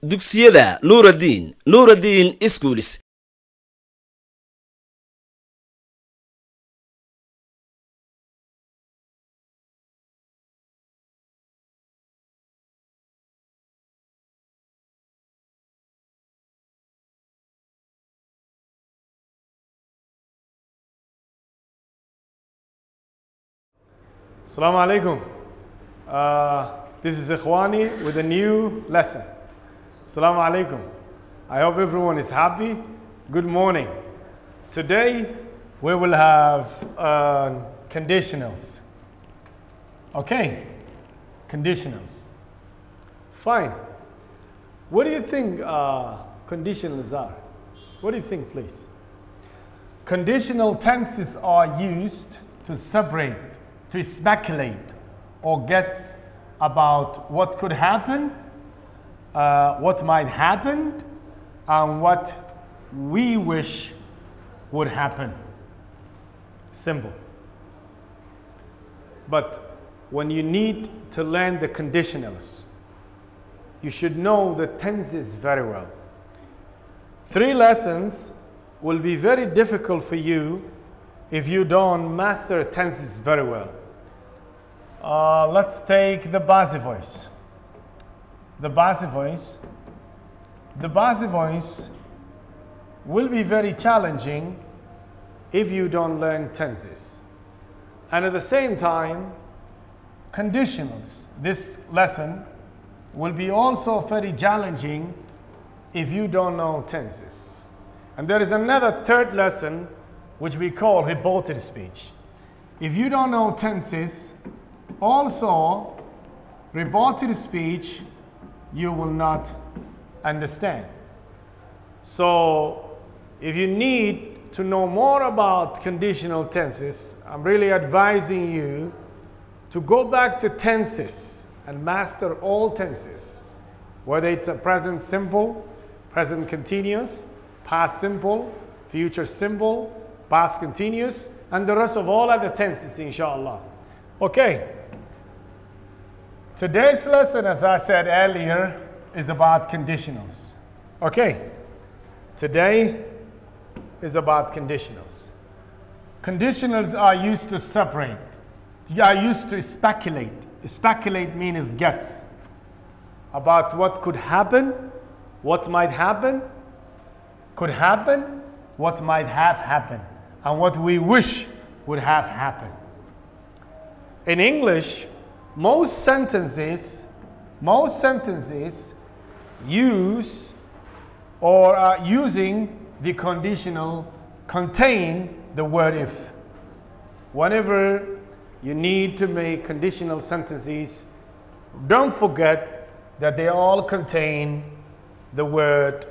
dugsiyada Nuruddin Schools. Assalamu alaikum. This is Ikhwani with a new lesson. Assalamu alaikum. I hope everyone is happy. Good morning. Today we will have conditionals. Okay, conditionals. Fine. What do you think conditionals are? What do you think, please? Conditional tenses are used to separate, to speculate or guess about what could happen, what might happen, and what we wish would happen. Simple. But when you need to learn the conditionals, you should know the tenses very well. 3 lessons will be very difficult for you if you don't master tenses very well. Let's take the basic voice. The basic voice will be very challenging if you don't learn tenses. And at the same time, conditionals, this lesson will be also very challenging if you don't know tenses. And there is another 3rd lesson which we call reported speech. If you don't know tenses, also reported speech you will not understand. So if you need to know more about conditional tenses, I'm really advising you to go back to tenses and master all tenses, whether it's a present simple, present continuous, past simple, future simple, past continuous, and the rest of all other tenses, inshallah. Okay. Today's lesson, as I said earlier, is about conditionals. Okay. Today is about conditionals. Conditionals are used to separate. They are used to speculate. Speculate means guess about what could happen, what might happen, could happen, what might have happened, and what we wish would have happened. In English, most sentences use or are using the conditional contain the word if. Whenever you need to make conditional sentences, don't forget that they all contain the word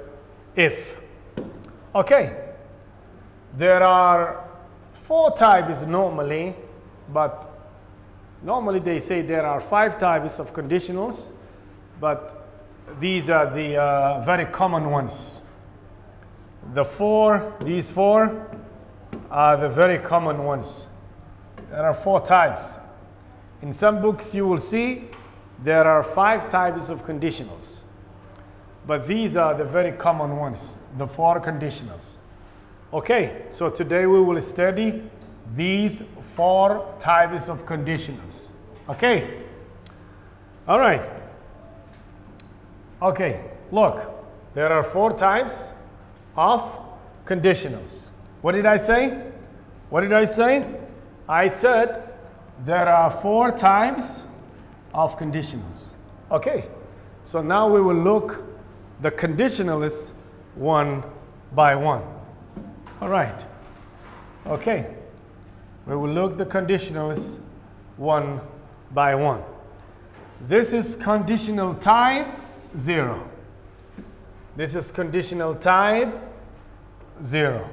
if. Okay. There are 4 types normally, but normally they say there are 5 types of conditionals, but these are the very common ones. These 4 are the very common ones. There are 4 types. In some books you will see there are 5 types of conditionals, but these are the very common ones, the 4 conditionals. Okay, so today we will study these 4 types of conditionals. Okay? All right. Okay, look, there are 4 types of conditionals. What did I say? What did I say? I said there are 4 types of conditionals. Okay, so now we will look the conditionals one by one. All right. Okay. We will look the conditionals one by one. This is conditional type 0. This is conditional type 0.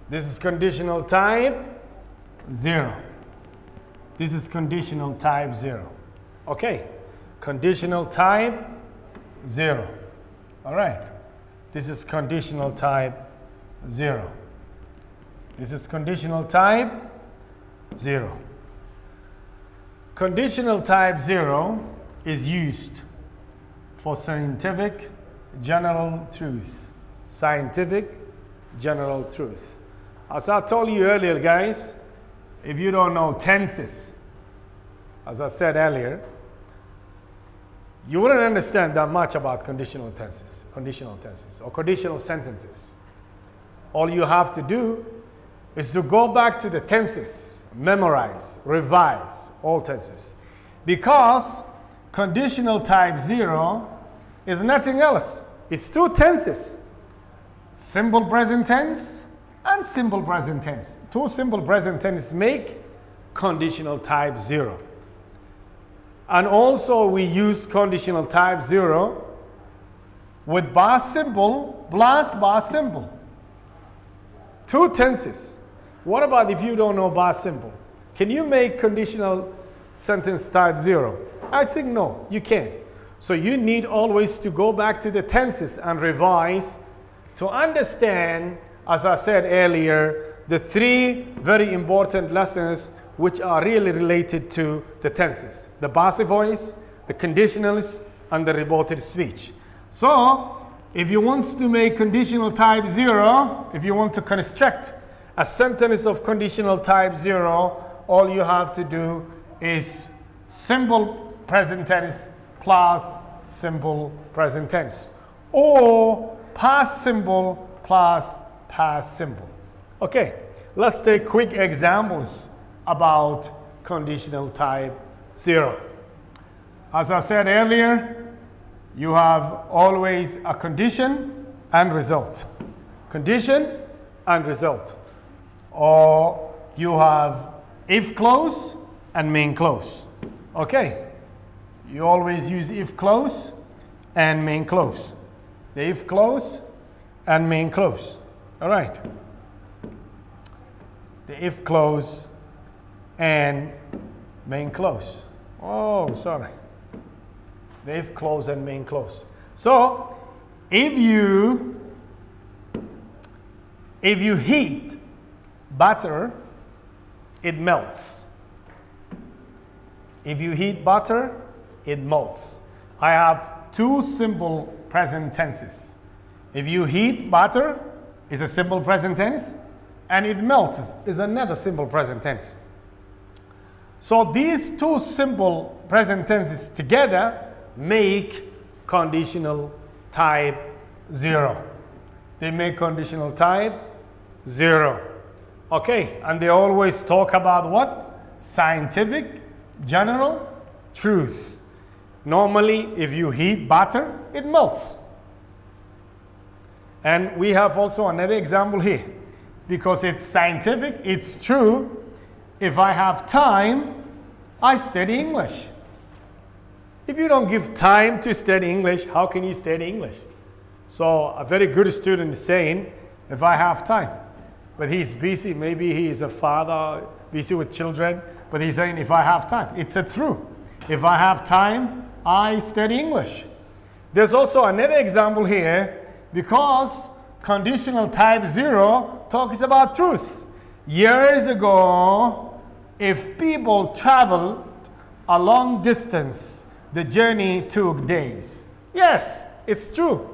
This is conditional type 0. This is conditional type 0. Okay. Conditional type 0. All right. This is conditional type 0. This is conditional type 0. Conditional type 0 is used for scientific general truth. Scientific general truth. As I told you earlier, guys, if you don't know tenses, as I said earlier, you wouldn't understand that much about conditional tenses, or conditional sentences. All you have to do is to go back to the tenses, memorize, revise all tenses. Because conditional type 0 is nothing else. It's two tenses, simple present tense and simple present tense. Two simple present tenses make conditional type 0. And also we use conditional type 0 with past simple plus past simple. Two tenses. What about if you don't know past simple? Can you make conditional sentence type 0? I think no, you can't. So you need always to go back to the tenses and revise to understand, as I said earlier, the three very important lessons which are really related to the tenses: the passive voice, the conditionals, and the reported speech. So if you want to make conditional type 0, if you want to construct a sentence of conditional type 0, all you have to do is simple present tense plus simple present tense, or past simple plus past simple. Okay, let's take quick examples about conditional type 0. As I said earlier, you have always a condition and result. Condition and result. Or you have if clause and main clause. Okay, you always use if clause and main clause. The if clause and main clause. All right. The if clause and main clause. Oh, sorry. The if clause and main clause. So if you heat butter, it melts. If you heat butter, it melts. I have two simple present tenses. If you heat butter is a simple present tense, and it melts is another simple present tense. So these two simple present tenses together make conditional type 0. They make conditional type 0. Okay, and they always talk about what? Scientific general truth. Normally, if you heat butter, it melts. And we have also another example here. Because it's scientific, it's true. If I have time, I study English. If you don't give time to study English, how can you study English? So a very good student is saying, if I have time, but he's busy, maybe he is a father, busy with children, but he's saying, if I have time, it's a true. If I have time, I study English. There's also another example here, because conditional type 0 talks about truth. Years ago, if people traveled a long distance, the journey took days. Yes, it's true.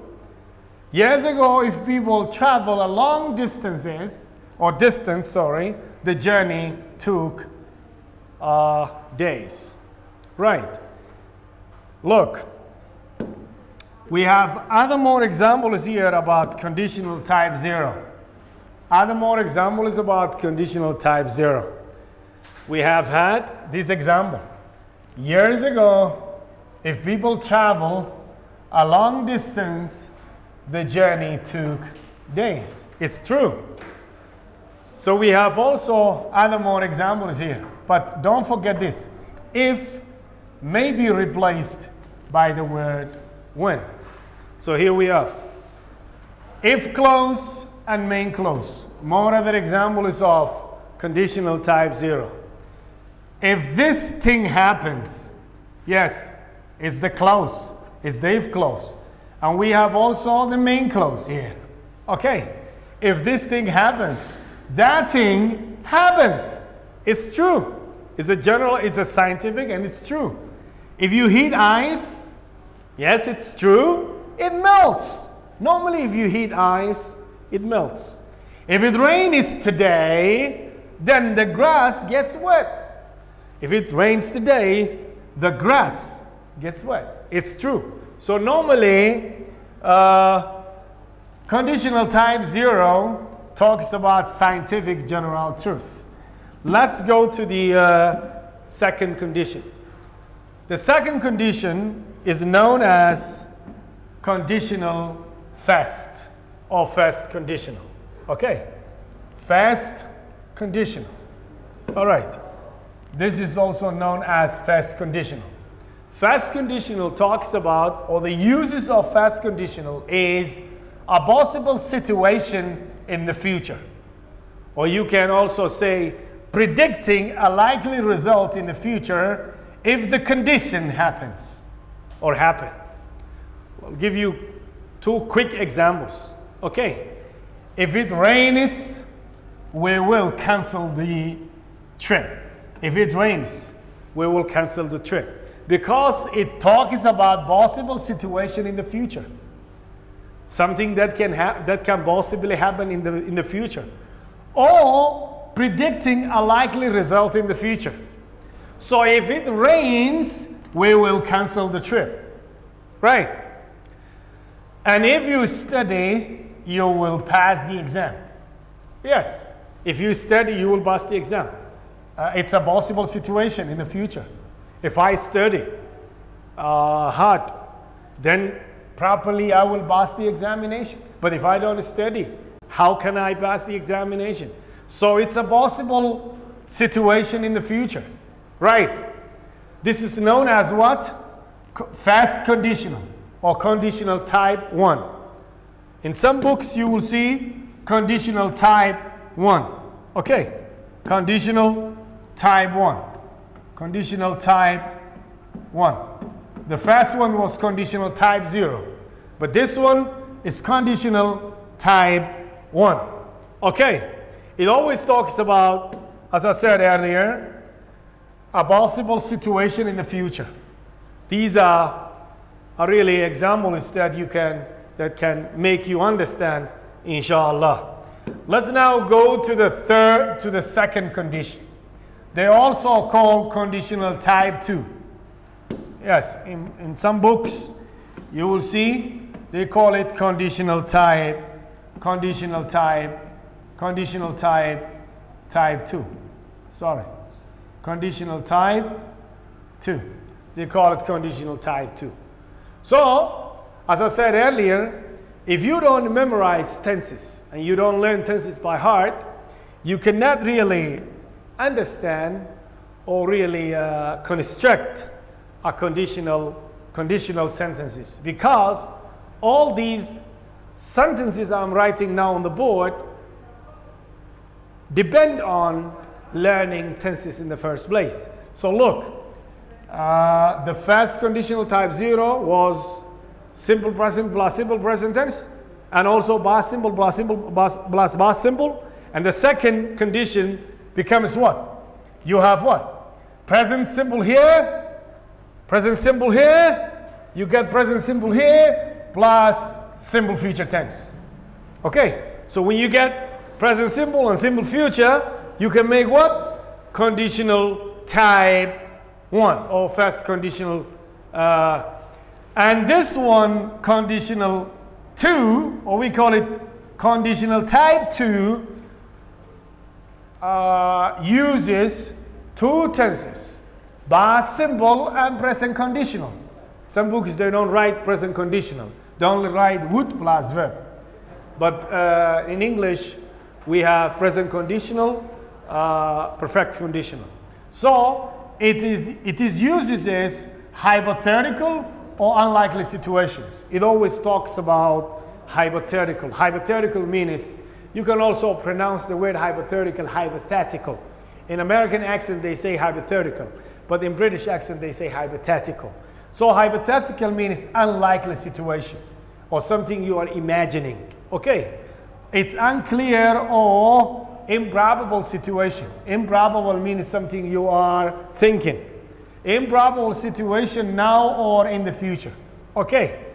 Years ago, if people travel a long distance, the journey took days. Right. Look, we have other more examples here about conditional type 0. Other more examples about conditional type 0. We have had this example. Years ago, if people travel a long distance, the journey took days. It's true. So we have also other more examples here. But don't forget this. If may be replaced by the word when. So here we have if clause and main clause. More other examples of conditional type 0. If this thing happens, yes, it's the clause. It's the if clause. And we have also the main clause here. Okay, if this thing happens, that thing happens. It's true. It's a general, it's a scientific, and it's true. If you heat ice, Yes, it's true. It melts. Normally, if you heat ice, it melts. If it rains today, then the grass gets wet. If it rains today, the grass gets wet. It's true. So normally, conditional type 0 talks about scientific general truths. Let's go to the second condition. The second condition is known as conditional fast or fast conditional. Okay, fast conditional. All right, this is also known as fast conditional. Fast conditional talks about, or the uses of fast conditional is a possible situation in the future. Or you can also say predicting a likely result in the future if the condition happens or happen. I'll give you two quick examples. Okay, if it rains, we will cancel the trip. If it rains, we will cancel the trip. Because it talks about possible situation in the future. Something that can possibly happen in the future. Or predicting a likely result in the future. So if it rains, we will cancel the trip. Right? And if you study, you will pass the exam. Yes. If you study, you will pass the exam. It's a possible situation in the future. If I study hard, then properly I will pass the examination. But if I don't study, how can I pass the examination? So it's a possible situation in the future. Right. This is known as what? Fast conditional or conditional type 1. In some books you will see conditional type 1. Okay. Conditional type 1. Conditional type 1. The first one was conditional type 0. But this one is conditional type 1. Okay. It always talks about, as I said earlier, a possible situation in the future. These are really examples that can make you understand, inshallah. Let's now go to the second condition. They also call conditional type 2. Yes, in some books you will see they call it conditional type 2. Sorry. Conditional type 2. They call it conditional type 2. So, as I said earlier, if you don't memorize tenses and you don't learn tenses by heart, you cannot really understand or really construct a conditional sentences, because all these sentences I'm writing now on the board depend on learning tenses in the first place. So look, the first conditional type 0 was simple present plus simple present tense, and also past simple plus past simple. And the second condition becomes what? You have what? Present simple here, present simple here, you get present simple here, plus simple future tense. Okay, so when you get present simple and simple future, you can make what? Conditional type 1 or first conditional. And this one, conditional 2, or we call it conditional type 2, uses two tenses, past simple and present conditional. Some books, they don't write present conditional. They only write would plus verb. But in English, we have present conditional, perfect conditional. So it is used as hypothetical or unlikely situations. It always talks about hypothetical. Hypothetical means, you can also pronounce the word hypothetical. In American accent, they say hypothetical. But in British accent, they say hypothetical. So hypothetical means unlikely situation or something you are imagining. Okay, it's unclear or improbable situation. Improbable means something you are thinking. Improbable situation now or in the future. Okay.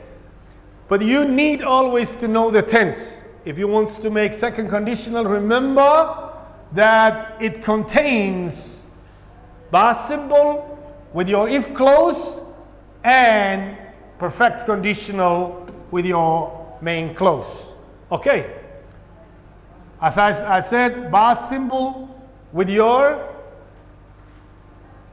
But you need always to know the tense. If you want to make second conditional, remember that it contains past simple with your if clause and perfect conditional with your main clause. Okay. As I said, past simple with your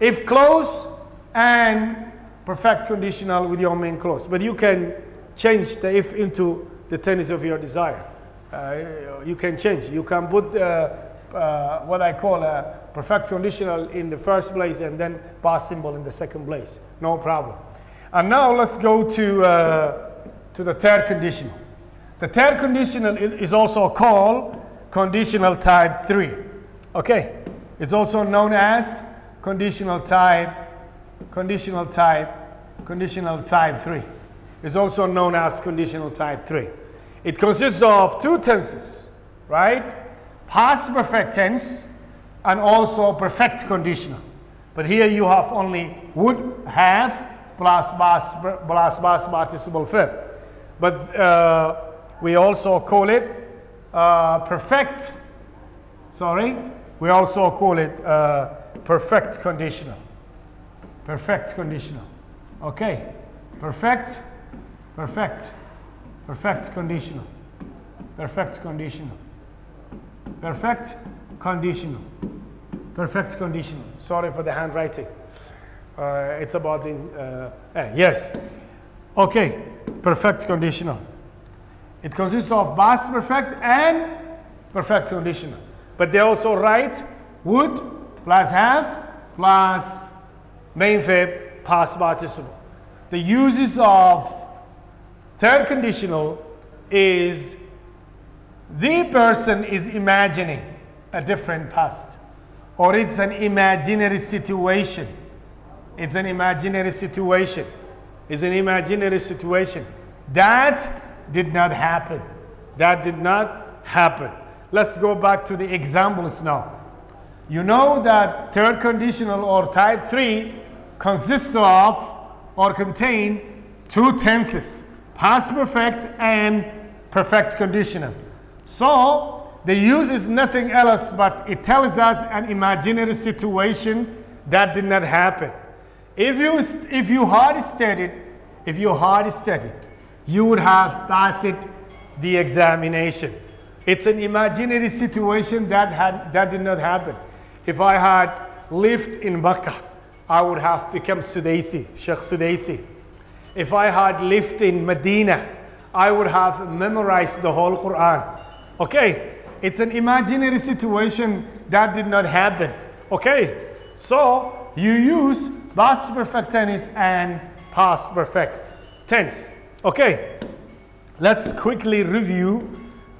if clause and perfect conditional with your main clause. But you can change the if into the tense of your desire. You can change. You can put what I call a perfect conditional in the first place and then past simple in the second place. No problem. And now let's go to the third conditional. The third conditional is also called Conditional Type 3. Okay. It's also known as Conditional Type 3. It's also known as Conditional Type 3. It consists of two tenses, right? Past perfect tense and also perfect conditional. But here you have only would, have, plus past participle verb. But we also call it perfect conditional. Perfect conditional. Okay. Perfect conditional. Perfect conditional. Perfect conditional. Sorry for the handwriting. It's about the yes. Okay. Perfect conditional. It consists of past perfect and perfect conditional. But they also write would plus have plus main verb past participle. The uses of third conditional is the person is imagining a different past, or it's an imaginary situation. It's an imaginary situation. It's an imaginary situation. That did not happen. That did not happen. Let's go back to the examples now. You know that third conditional or type 3 consists of or contain two tenses, past perfect and perfect conditional. So the use is nothing else but it tells us an imaginary situation that did not happen. If you hard studied, you would have passed the examination. It's an imaginary situation that did not happen. If I had lived in Makkah, I would have become Sudaisi, Sheikh Sudaisi. If I had lived in Medina, I would have memorized the whole Quran. Okay, it's an imaginary situation that did not happen. Okay, so you use past perfect tense and past perfect tense. Okay, let's quickly review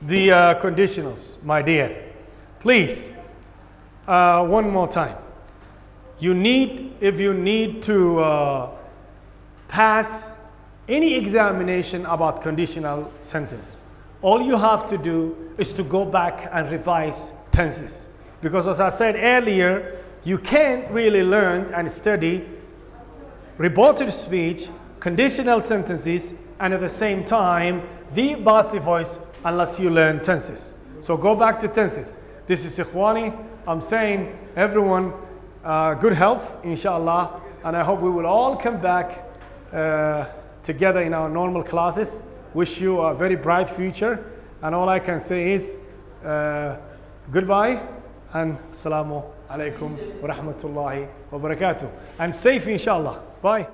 the conditionals, my dear. Please, one more time. If you need to pass any examination about conditional sentence, all you have to do is to go back and revise tenses. Because as I said earlier, you can't really learn and study reported speech, conditional sentences, and at the same time, the passive voice unless you learn tenses. So go back to tenses. This is Ikhwani. I'm saying everyone good health, inshallah, and I hope we will all come back together in our normal classes. Wish you a very bright future, and all I can say is goodbye and assalamu alaikum wa rahmatullahi wa barakatuh, and safe inshallah. Bye.